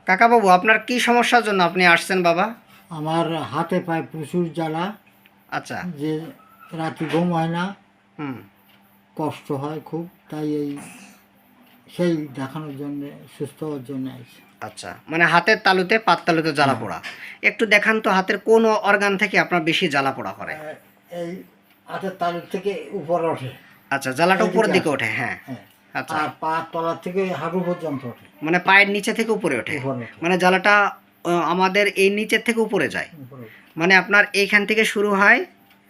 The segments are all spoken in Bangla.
কাকাবাবু, আপনার কি সমস্যার জন্য আপনি আসছেন বাবা? আমার হাতে পায়ে প্রচুর জ্বালা, আচ্ছা। যে রাতে ঘুম হয় না, হুম। কষ্ট হয় খুব, তাই সেই দেখানোর জন্য, সুস্থ হওয়ার জন্য আসি। আচ্ছা, মানে হাতের তালুতে পাত তালুতে জ্বালা হ্যাঁ। পোড়া। একটু দেখান তো হাতের কোন অর্গান থেকে আপনার বেশি জ্বালা পোড়া করে? এই হাতের তালুর থেকে উপরে ওঠে, আচ্ছা, জ্বালাটা উপরের এইদিকে দিকে আসে। ওঠে, হ্যাঁ। হ্যাঁ। আচ্ছা, আর পা তলা থেকে হাঁটু পর্যন্ত ওঠে, মানে পায়ের নিচে থেকে উপরে ওঠে। উপরে ওঠে, মানে জ্বালাটা আমাদের এই নিচের থেকে উপরে যায়। উপরে ওঠে। মানে আপনার এইখান থেকে শুরু হয়,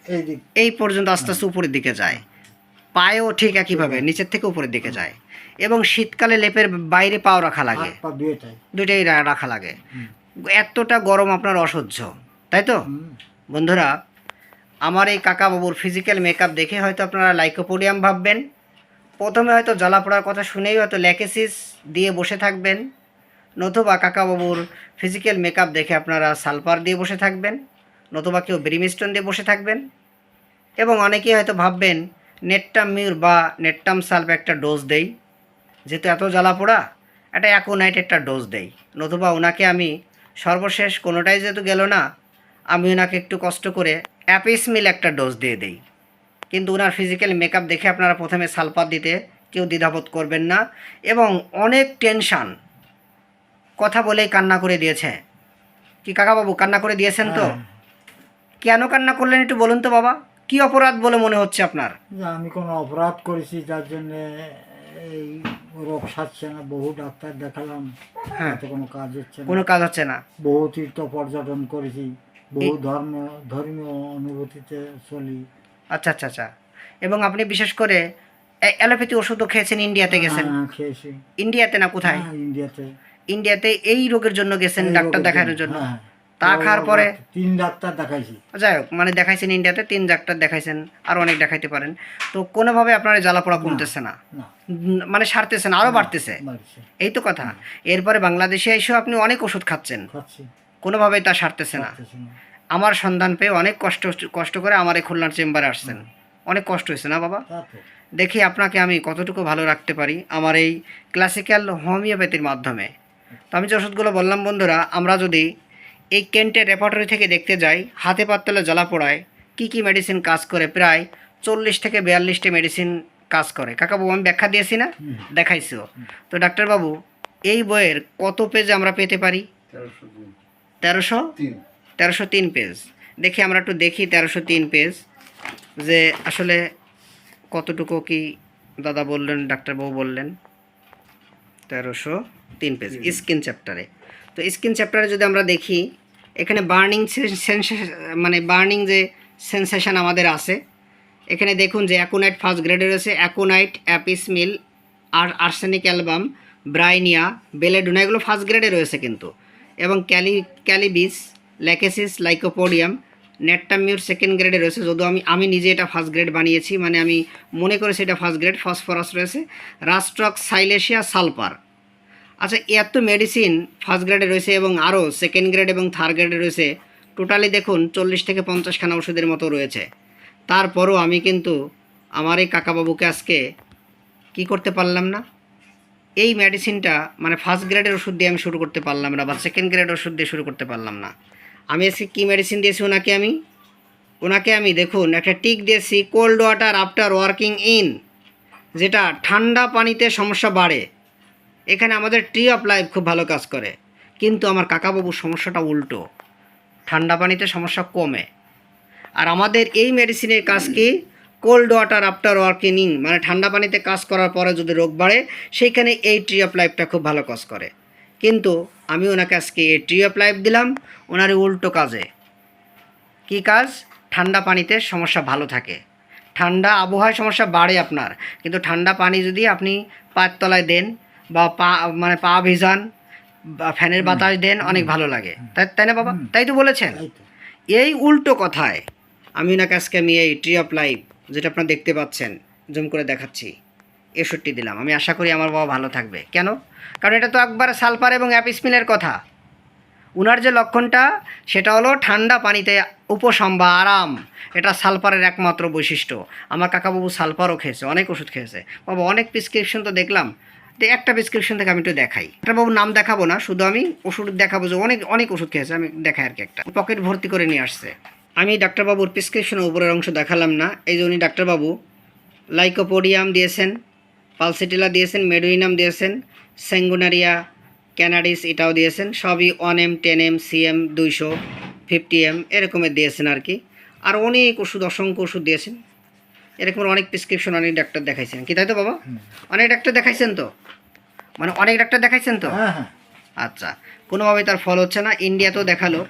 এই দিক। এই পর্যন্ত আস্তে হ্যাঁ। আস্তে উপরের দিকে যায়। পায়েও ঠিক একইভাবে ঠিক আছে। নিচের থেকে উপরের দিকে যায়। এবং শীতকালে লেপের বাইরে পাও রাখা লাগে, হাত পা দুয়েটাই। দুইটাই রাখা লাগে। হুম। এতটা গরম আপনার অসহ্য, তাই তো? হুম। বন্ধুরা, আমার এই কাকাবাবুর ফিজিক্যাল মেকআপ দেখে হয়তো আপনারা লাইকোপোডিয়াম ভাববেন। প্রথমে হয়তো জ্বালা পোড়ার কথা শুনেই হয়তো ল্যাকেসিস দিয়ে বসে থাকবেন, নতুবা কাকাবাবুর ফিজিক্যাল মেকআপ দেখে আপনারা সালফার দিয়ে বসে থাকবেন, নতুবা কেউ ব্রিমস্টোন দিয়ে বসে থাকবেন। এবং অনেকেই হয়তো ভাববেন নেটটাম মিউর বা নেটটাম সালফ একটা ডোজ দেই, যেহেতু এত জ্বালা পোড়া, একটা অ্যাকোনাইট একটা ডোজ দেই। নতুবা ওনাকে আমি সর্বশেষ কোনোটাই যেহেতু গেল না, আমি ওনাকে একটু কষ্ট করে অ্যাপিসমিল একটা ডোজ দিয়ে দেই। কিন্তু ওনার ফিজিক্যাল মেকআপ দেখে আপনারা প্রথমে সালফার দিতে কেউ দ্বিধাবোধ করবেন না। এবং অনেক টেনশান, কথা বলেই কান্না করে দিয়েছে। কি কাকাবাবু, কান্না করে দিয়েছেন তো? হ্যাঁ। কেন কান্না করলেন একটু বলুন তো বাবা? কি অপরাধ বলে মনে হচ্ছে আপনার? যে আমি কোনো অপরাধ করেছি যার জন্য এই রোগ সারছে না, বহু ডাক্তার দেখালাম, হ্যাঁ, তাতে কোনো কাজ হচ্ছে না। কোনো কাজ হচ্ছে না। বহু তীর্থ পর্যটন করেছি, বহু এই- ধর্মীয় অনুভূতিতে চলি। আচ্ছা আচ্ছা আচ্ছা। এবং আপনি বিশেষ করে অ্যালোপ্যাথি ওষুধও খেয়েছেন, ইন্ডিয়াতে গেছেন? হ্যাঁ, খেয়েছি। ইন্ডিয়াতে না কোথায়? হ্যাঁ, ইন্ডিয়াতে। ইন্ডিয়াতে এই রোগের জন্য গেছেন এই ডাক্তার রোগের দেখানোর জন্য? হ্যাঁ। তা খাওয়ার পরে? 3 ডাক্তার দেখাইছি। যাই হোক, মানে দেখাইছেন ইন্ডিয়াতে 3 ডাক্তার দেখাইছেন, আর অনেক দেখাইতে পারেন। তো কোনোভাবে আপনার এই জ্বালাপোড়া না, কমতেছে না, না, মানে সারতেছে না, আরও না, বাড়তেছে। বাড়ছে। এই তো কথা। এরপরে বাংলাদেশে এসেও আপনি অনেক ওষুধ খাচ্ছেন, খাচ্ছি, কোনোভাবেই তা সারতেছে না। সারতেছি না। আমার সন্ধান পেয়ে অনেক কষ্ট কষ্ট করে আমার এই খুলনার চেম্বারে আসছেন। অনেক কষ্ট হয়েছে না বাবা? তা তো। দেখি আপনাকে আমি কতটুকু ভালো রাখতে পারি আমার এই ক্লাসিক্যাল হোমিওপ্যাথির মাধ্যমে। তো আমি যে ওষুধগুলো বললাম বন্ধুরা, আমরা যদি এই কেন্টের রেপার্টরি থেকে দেখতে যাই, হাতে পাতলে জ্বালা পোড়ায় কী কী মেডিসিন কাজ করে, প্রায় 40 থেকে 42টি মেডিসিন কাজ করে। কাকাবাবু, আমি ব্যাখ্যা দিয়েছি না? দেখাইছিও তো ডাক্তারবাবু। এই বইয়ের কত পেজ আমরা পেতে পারি? 1303 পেজ। দেখি আমরা একটু দেখি 1303 পেজ যে আসলে কতটুকু কি দাদা বললেন, ডাক্তারবাবু বললেন। 1303 পেজ স্কিন চ্যাপ্টারে। তো স্কিন চ্যাপ্টারে যদি আমরা দেখি, এখানে বার্নিং সেন্সেশন, মানে বার্নিং যে সেন্সেশন আমাদের আছে, এখানে দেখুন যে অ্যাকোনাইট ফার্স্ট গ্রেডে রয়েছে, অ্যাকোনাইট, অ্যাপিসমিল, আর আর্সেনিক অ্যালবাম, ব্রাইনিয়া, বেলেডোনা, এগুলো ফার্স্ট গ্রেডে রয়েছে কিন্তু। এবং ক্যালিবিস, ল্যাকেসিস, লাইকোপোডিয়াম, নেট্টামিউর সেকেন্ড গ্রেডে রয়েছে, যদিও আমি নিজে এটা ফার্স্ট গ্রেড বানিয়েছি, মানে আমি মনে করেছি এটা ফার্স্ট গ্রেড। ফসফরাস রয়েছে, রাস্ট্রক্স, সাইলেশিয়া, সালফার। আচ্ছা, এত মেডিসিন ফার্স্ট গ্রেডে রয়েছে এবং আরও সেকেন্ড গ্রেড এবং থার্ড গ্রেডে রয়েছে। টোটালি দেখুন 40 থেকে 50খানা ওষুধের মতো রয়েছে। তারপরও আমি কিন্তু আমার এই কাকাবাবুকে আজকে কি করতে পারলাম না, এই মেডিসিনটা মানে ফার্স্ট গ্রেডের ওষুধ দিয়ে আমি শুরু করতে পারলাম না, বা সেকেন্ড গ্রেডের ওষুধ দিয়ে শুরু করতে পারলাম না। আমি আজকে কী মেডিসিন দিয়েছি ওনাকে আমি দেখুন একটা টিক দিয়েছি, cold water after working in, যেটা ঠান্ডা পানিতে সমস্যা বাড়ে। এখানে আমাদের ট্রি অফ লাইফ খুব ভালো কাজ করে, কিন্তু আমার কাকাবাবুর সমস্যাটা উল্টো, ঠান্ডা পানিতে সমস্যা কমে। আর আমাদের এই মেডিসিনের কাজ কি, cold water after working in, মানে ঠান্ডা পানিতে কাজ করার পরে যদি রোগ বাড়ে, সেইখানে এই ট্রি অফ লাইফটা খুব ভালো কাজ করে। কিন্তু আমি ওনাকে আজকে এই ট্রি অফ লাইফ দিলাম, ওনার উল্টো কাজে। কি কাজ? ঠান্ডা পানিতে সমস্যা ভালো থাকে, ঠান্ডা আবহাওয়ায় সমস্যা বাড়ে আপনার, কিন্তু ঠান্ডা পানি যদি আপনি পায়ের তলায় দেন বা মানে পা ভিজান বা ফ্যানের বাতাস দেন, অনেক ভালো লাগে। তাই না বাবা? তাই তো বলেছেন। তাই তো। এই উল্টো কথায় আমি ওনাকে আজকে আমি এই ট্রি অফ লাইফ, যেটা আপনারা দেখতে পাচ্ছেন, জুম করে দেখাচ্ছি, 61 দিলাম। আমি আশা করি আমার বাবা ভালো থাকবে। কেন? কারণ এটা তো একবারে সালফার এবং অ্যাপিসমিলের কথা। উনার যে লক্ষণটা, সেটা হলো ঠান্ডা পানিতে উপশম বা আরাম। এটা সালফারের একমাত্র বৈশিষ্ট্য। আমার কাকাবাবু সালফারও খেয়েছে, অনেক ওষুধ খেয়েছে বাবা, অনেক প্রেসক্রিপশন তো দেখলাম, তো একটা প্রেসক্রিপশন থেকে আমি একটু দেখাই। ডাক্তারবাবুর নাম দেখাবো না, শুধু আমি ওষুধ দেখাবো যে অনেক অনেক ওষুধ খেয়েছে, আমি দেখাই আর কি। একটা পকেট ভর্তি করে নিয়ে আসছে। আমি ডাক্তারবাবুর প্রেসক্রিপশনের উপরের অংশ দেখালাম না। এই যে উনি ডাক্তারবাবু লাইকোপোডিয়াম দিয়েছেন, পালসেটিলা দিয়েছেন, মেডুইনাম দিয়েছেন, স্যাঙ্গুনারিয়া ক্যানাডিস এটাও দিয়েছেন। সবই 1M 10M CM 200 50M এরকমের দিয়েছেন আর কি। আর অনেক ওষুধ, অসংখ্য ওষুধ দিয়েছেন। এরকম অনেক প্রেসক্রিপশন অনেক ডাক্তার দেখাইছেন কি, তাই তো বাবা? অনেক ডাক্তার দেখাইছেন তো, মানে অনেক ডাক্তার দেখাইছেন তো। হ্যাঁ হ্যাঁ আচ্ছা, কোনোভাবেই তার ফল হচ্ছে না। ইন্ডিয়াতেও দেখালো,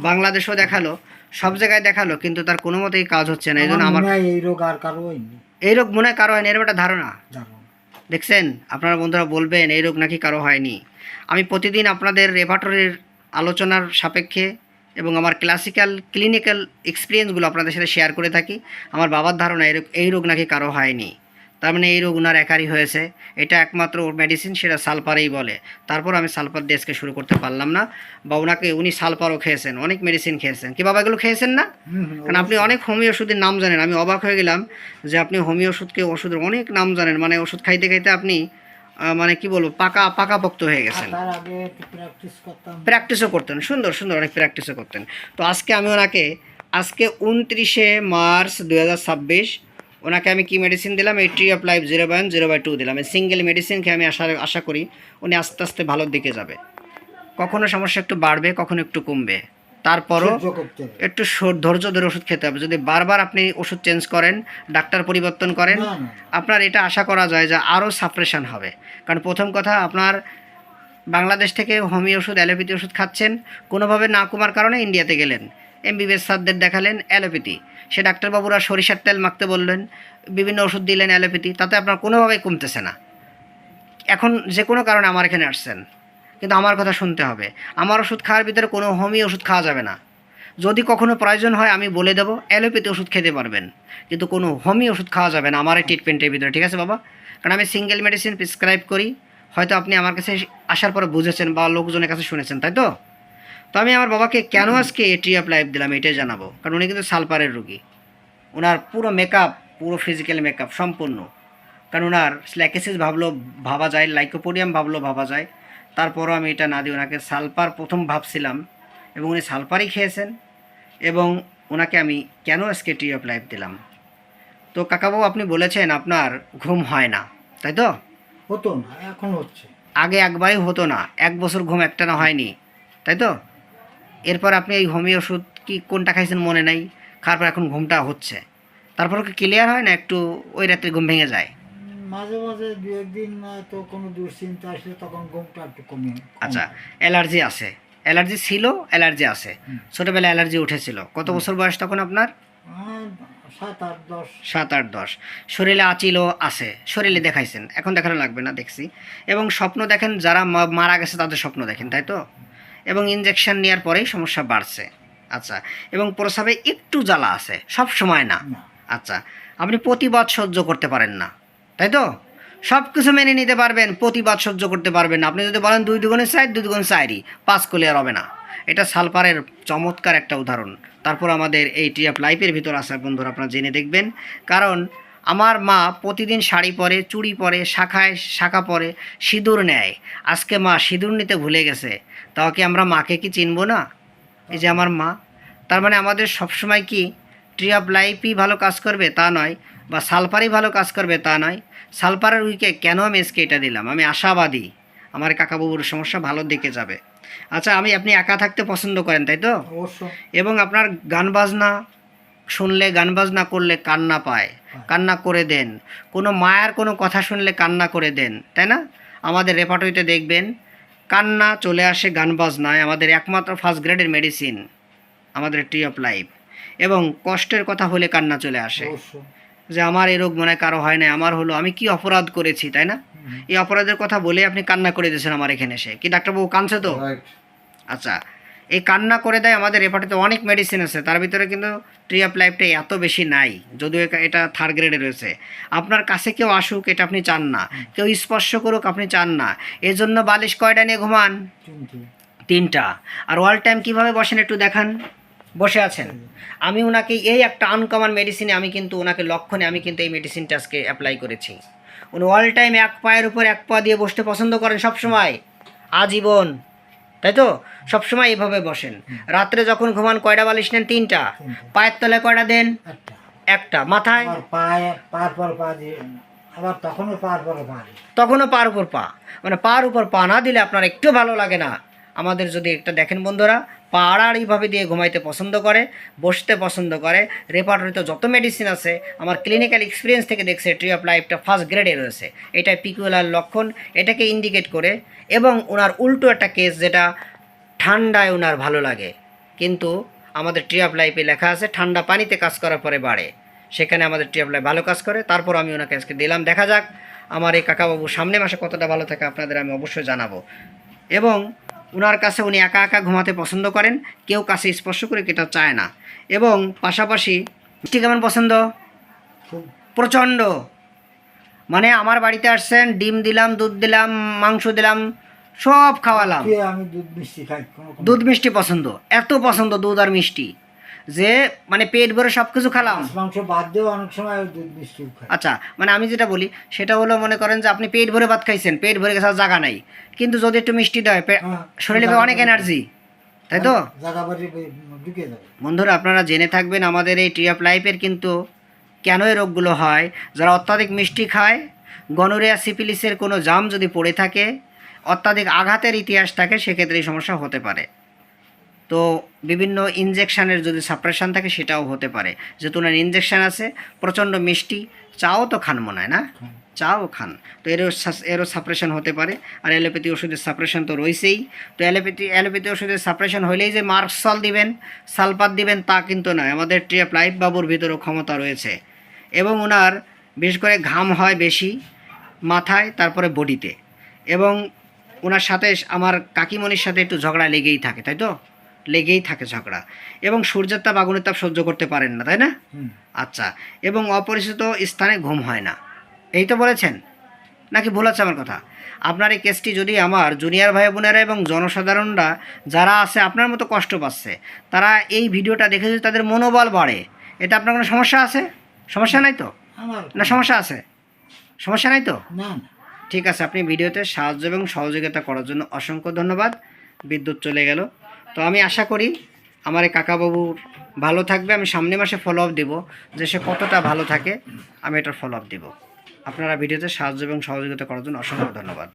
বাংলাদেশেও দেখালো, সব জায়গায় দেখালো, কিন্তু তার কোনো মতেই কাজ হচ্ছে না। এই জন্য আমার মনে হয় এই রোগ আর কারো হয়নি। এই রোগ মনে হয় কারো হয়নি, এরকম একটা ধারণা। জানো দেখছেন, আপনারা বন্ধুরা বলবেন এই রোগ নাকি কারো হয়নি। আমি প্রতিদিন আপনাদের রেপার্টরির আলোচনার সাপেক্ষে এবং আমার ক্লাসিক্যাল ক্লিনিক্যাল এক্সপিরিয়েন্সগুলো আপনাদের সাথে শেয়ার করে থাকি। আমার বাবার ধারণা এই রোগ নাকি কারো হয়নি। তার মানে এই রোগ ওনার একারই হয়েছে। এটা একমাত্র মেডিসিন, সেটা সালফারেই বলে। তারপর আমি সালফার দিয়ে আজকে শুরু করতে পারলাম না, বা ওনাকে উনি সালফারও খেয়েছেন, অনেক মেডিসিন খেয়েছেন কি বাবা, এগুলো খেয়েছেন না? কারণ আপনি অনেক হোমিও ওষুধের নাম জানেন। আমি অবাক হয়ে গেলাম যে আপনি হোমিও ওষুধের অনেক নাম জানেন। মানে ওষুধ খাইতে খাইতে আপনি মানে কি বলবো, পাকাপোক্ত হয়ে গেছেন। তার আগে প্র্যাকটিস করতাম, প্র্যাকটিসও করতেন, সুন্দর সুন্দর অনেক প্র্যাকটিসও করতেন। তো আজকে আমি ওনাকে আজকে 29শে মার্চ 2026 ওনাকে আমি কি মেডিসিন দিলাম, এই ট্রি অফ লাইফ 0/2 দিলাম। এই সিঙ্গেল মেডিসিন খেয়ে আমি আশা করি উনি আস্তে আস্তে ভালোর দিকে যাবে। কখনো সমস্যা একটু বাড়বে, কখনো একটু কমবে, তারপরও সহ্য করতে হবে। একটু ধৈর্য ধরে ওষুধ খেতে হবে। যদি বারবার আপনি ওষুধ চেঞ্জ করেন, ডাক্তার পরিবর্তন করেন, না, না। আপনার এটা আশা করা যায় যে আরও সাপ্রেশন হবে। কারণ প্রথম কথা, আপনার বাংলাদেশ থেকে হোমিও ওষুধ, অ্যালোপ্যাথি ওষুধ খাচ্ছেন, কোনোভাবে না কমার কারণে ইন্ডিয়াতে গেলেন, MBBS স্যারদের দেখালেন অ্যালোপ্যাথি, সে ডাক্তারবাবুরা সরিষার তেল মাখতে বললেন, বিভিন্ন ওষুধ দিলেন অ্যালোপ্যাথি, তাতে আপনার কোনোভাবেই কমতেছে না। এখন যে কোনো কারণে আমার এখানে আসছেন, কিন্তু আমার কথা শুনতে হবে। আমার ওষুধ খাওয়ার ভিতরে কোনো হোমিও ওষুধ খাওয়া যাবে না। যদি কখনো প্রয়োজন হয় আমি বলে দেবো, অ্যালোপ্যাথি ওষুধ খেতে পারবেন, কিন্তু কোনো হোমিও ওষুধ খাওয়া যাবে না আমার এই ট্রিটমেন্টের ভিতরে, ঠিক আছে বাবা? কারণ আমি সিঙ্গেল মেডিসিন প্রেসক্রাইব করি। হয়তো আপনি আমার কাছে আসার পরে বুঝেছেন বা লোকজনের কাছে শুনেছেন, তাই তো? তো আমি আমার বাবাকে কেন আজকে ট্রি অফ লাইফ দিলাম এটাই জানাবো। কারণ উনি কিন্তু সালফারের রোগী, ওনার পুরো মেকআপ, পুরো ফিজিক্যাল মেকআপ সম্পূর্ণ। কারণ ওনার স্ল্যাকেসিস ভাবা যায়, লাইকোপোডিয়াম ভাবা যায়। তারপরও আমি এটা না দিয়ে ওনাকে সালফার প্রথম ভাবছিলাম, এবং উনি সালফারই খেয়েছেন। এবং ওনাকে আমি কেন আজকে ট্রি অফ লাইফ দিলাম। তো কাকাবাবু, আপনি বলেছেন আপনার ঘুম হয় না, তাই তো? হতো না, এখন হচ্ছে। আগে একবারই হতো না, 1 বছর ঘুম একটানা হয়নি, তাই তো? এরপর আপনি এই হোমিও ওষুধ কি কোনটা খাইছেন মনে নাই, খাওয়ার পর এখন ঘুমটা হচ্ছে। তারপর কি ক্লিয়ার হয় না, একটু ওই রাত্রে ঘুম ভেঙে যায়? মাঝে মাঝে দু একদিন তো কোনো দুশ্চিন্তা আসলে তখন ঘুমটা একটু কমে। আচ্ছা, অ্যালার্জি আছে? অ্যালার্জি ছিল, অ্যালার্জি আছে, ছোটোবেলায় অ্যালার্জি উঠেছিল। কত বছর বয়স তখন আপনার? 7-8-10। 7-8-10। শরীরে আঁচিলও আছে, শরীরে দেখাইছেন, এখন দেখানো লাগবে না, দেখছি। এবং স্বপ্ন দেখেন, যারা মারা গেছে তাদের স্বপ্ন দেখেন, তাই তো? এবং ইনজেকশন নেওয়ার পরেই সমস্যা বাড়ছে। আচ্ছা, এবং প্রস্রাবে একটু জ্বালা আছে, সব সময় না। না। আচ্ছা, আপনি প্রতিবাদ সহ্য করতে পারেন না, তাই তো? সব কিছু মেনে নিতে পারবেন, প্রতিবাদ সহ্য করতে পারবেন না। আপনি যদি বলেন 2 দুগুণে 4, 2 দুগুণে 4ই, 5 ক্লিয়ার হবে না। এটা সালফারের চমৎকার একটা উদাহরণ। তারপর আমাদের এই ট্রি অফ লাইফের ভিতর আছে বন্ধুরা, আপনারা জেনে দেখবেন। কারণ আমার মা প্রতিদিন শাড়ি পরে, চুড়ি পরে, শাখা পরে, সিঁদুর নেয়। আজকে মা সিঁদুর নিতে ভুলে গেছে, তাও কি আমরা মাকে কি চিনব না? এই যে আমার মা। তার মানে আমাদের সবসময় কি ট্রি অফ লাইফই ভালো কাজ করবে তা নয়, বা সালফারই ভালো কাজ করবে তা নয়। সালফারের উইকে কেন আমি এসকে এটা দিলাম, আমি আশাবাদী আমার কাকাবাবুর সমস্যা ভালোর দিকে যাবে। আচ্ছা, আপনি একা থাকতে পছন্দ করেন, তাই তো? অবশ্য। এবং আপনার গান বাজনা শুনলে, গান বাজনা করলে কান্না পায়, কান্না করে দেন। কোনো মায়ের কোনো কথা শুনলে কান্না করে দেন, তাই না? আমাদের রেপার্টরিতে দেখবেন কান্না চলে আসে গান বাজনায়। আমাদের একমাত্র ফার্স্ট গ্রেডের মেডিসিন আমাদের ট্রি অফ লাইফ। এবং কষ্টের কথা হলে কান্না চলে আসে, অবশ্য। যে আমার এই রোগ মনে হয় কারো হয় না, আমার হলো, আমি কি অপরাধ করেছি, তাই না? এই অপরাধের কথা বলে আপনি কান্না করে দিয়েছেন আমার এখানে এসে। কি ডাক্তারবাবু কাঁদছে তো? আচ্ছা, এই কান্না করে দেয়। আমাদের রেপার্টরিতে অনেক মেডিসিন আছে, তার ভিতরে কিন্তু ট্রি অফ লাইফটা এত বেশি নাই, যদিও এটা থার্ড গ্রেডে রয়েছে। আপনার কাছে কেউ আসুক এটা আপনি চান না, কেউ স্পর্শ করুক আপনি চান না। এজন্য বালিশ কয়টা নিয়ে ঘুমান? 3টা। আর অল টাইম কীভাবে বসেন একটু দেখান, বসে আছেন। আমি ওনাকে এই একটা আনকমন মেডিসিনে আমি কিন্তু ওনাকে লক্ষণে আমি কিন্তু এই মেডিসিনটা আজকে অ্যাপ্লাই করেছি। উনি অল টাইম এক পায়ের উপর এক পা দিয়ে বসতে পছন্দ করেন সব সময়, আজীবন, তাই তো? সবসময় এইভাবে বসেন। রাত্রে যখন ঘুমান কয়টা বালিশ নেন? 3টা। পায়ের তলায় কয়টা দেন? একটা। একটা। মাথায়? আবার পায়ে পার পর পা দিয়ে, আবার তখনও পার পর পা দিই। তখনও পার উপর পা, মানে পার উপর পা না দিলে আপনার একটু ভালো লাগে না। আমাদের যদি একটা দেখেন বন্ধুরা, পা আড়াআড়িভাবে দিয়ে ঘুমাইতে পছন্দ করে, বসতে পছন্দ করে। রেপার্টরিতে যত মেডিসিন আছে আমার ক্লিনিক্যাল এক্সপিরিয়েন্স থেকে দেখছে ট্রি অফ লাইফটা ফার্স্ট গ্রেডে রয়েছে। এটা পিকুলার লক্ষণ, এটাকে ইন্ডিকেট করে। এবং ওনার উল্টো একটা কেস, যেটা ঠান্ডায় ওনার ভালো লাগে, কিন্তু আমাদের ট্রি অফ লাইফে লেখা আছে ঠান্ডা পানিতে কাজ করার পরে বাড়ে। সেখানে আমাদের ট্রি অফ লাইফ ভালো কাজ করে। তারপর আমি ওনাকে আজকে দিলাম, দেখা যাক আমার এই কাকাবাবু সামনে মাসে কতটা ভালো থাকে আপনাদের আমি অবশ্যই জানাবো। এবং ওনার কাছে উনি একা একা ঘুমাতে পছন্দ করেন, কেউ কাছে স্পর্শ করে এটা চায় না। এবং পাশাপাশি মিষ্টি কেমন পছন্দ? খুব। প্রচণ্ড। মানে আমার বাড়িতে আসছেন, ডিম দিলাম, দুধ দিলাম, মাংস দিলাম, সব খাওয়ালাম। খেয়ে আমি দুধ মিষ্টি খাই, দুধ মিষ্টি পছন্দ, এত পছন্দ দুধ আর মিষ্টি যে মানে পেট ভরে সব কিছু খেলাম। মাছ মাংস বাদ দিয়েও অনেক সময় ওই দুধ মিষ্টি খাই। আচ্ছা, মানে আমি যেটা বলি সেটা হলো, মনে করেন যে আপনি পেট ভরে ভাত খাইছেন, পেট ভরে গেছে, আর জায়গা নাই, কিন্তু যদি একটু মিষ্টি দেয় হ্যাঁ, শরীরে অনেক এনার্জি, তাই তো? জায়গা বাড়ি ঢুকে যাবে। বন্ধুরা, আপনারা জেনে থাকবেন আমাদের এই ট্রি অফ লাইফের কিন্তু কেন এই রোগগুলো হয়। যারা অত্যাধিক মিষ্টি খায়, গনোরিয়া সিফিলিসের কোনো জাম যদি পড়ে থাকে, অত্যাধিক আঘাতের ইতিহাস থাকে, সেক্ষেত্রে এই সমস্যা হতে পারে। তো বিভিন্ন ইনজেকশানের যদি সাপ্রেশন থাকে সেটাও হতে পারে। যেহেতু ওনার ইনজেকশান আছে, প্রচণ্ড মিষ্টি, চাও তো খান মনে হয় না, চাও খান, তো এরও সাপ্রেশন হতে পারে। আর অ্যালোপ্যাথি ওষুধের সাপ্রেশন তো রয়েছেই। তো অ্যালোপ্যাথি ওষুধের সাপ্রেশন হলেই যে মার্কসল দিবেন, সালপাত দিবেন, তা কিন্তু নয়। আমাদের ট্রি অফ লাইফ বাবুর ভিতরেও ক্ষমতা রয়েছে। এবং ওনার বিশেষ করে ঘাম হয় বেশি মাথায়, তারপরে বডিতে। এবং ওনার সাথে আমার কাকিমণির সাথে একটু ঝগড়া লেগেই থাকে, তাই তো? লেগেই থাকে ঝগড়া। এবং সূর্যের তাপ, আগুনের তাপ সহ্য করতে পারেন না, তাই না? আচ্ছা। এবং অপরিচিত স্থানে ঘুম হয় না, এই তো বলেছেন নাকি ভুল আছে আমার কথা? আপনার এই কেসটি যদি আমার জুনিয়র ভাই বোনেরা এবং জনসাধারণরা যারা আছে আপনার মতো কষ্ট পাচ্ছে, তারা এই ভিডিওটা দেখে যদি তাদের মনোবল বাড়ে, এতে আপনার কোনো সমস্যা আছে? সমস্যা নাই তো? আমার না সমস্যা আছে? সমস্যা নাই তো? না না। ঠিক আছে, আপনি ভিডিওতে সাহায্য এবং সহযোগিতা করার জন্য অসংখ্য ধন্যবাদ। বিদ্যুৎ চলে গেল। তো আমি আশা করি আমার এই কাকাবাবুর ভালো থাকবে। আমি সামনে মাসে ফলো আপ দেবো, যে সে কতটা ভালো থাকে আমি এটার ফলো আপ দেবো। আপনারা ভিডিওতে সাহায্য এবং সহযোগিতা করার জন্য অসংখ্য ধন্যবাদ।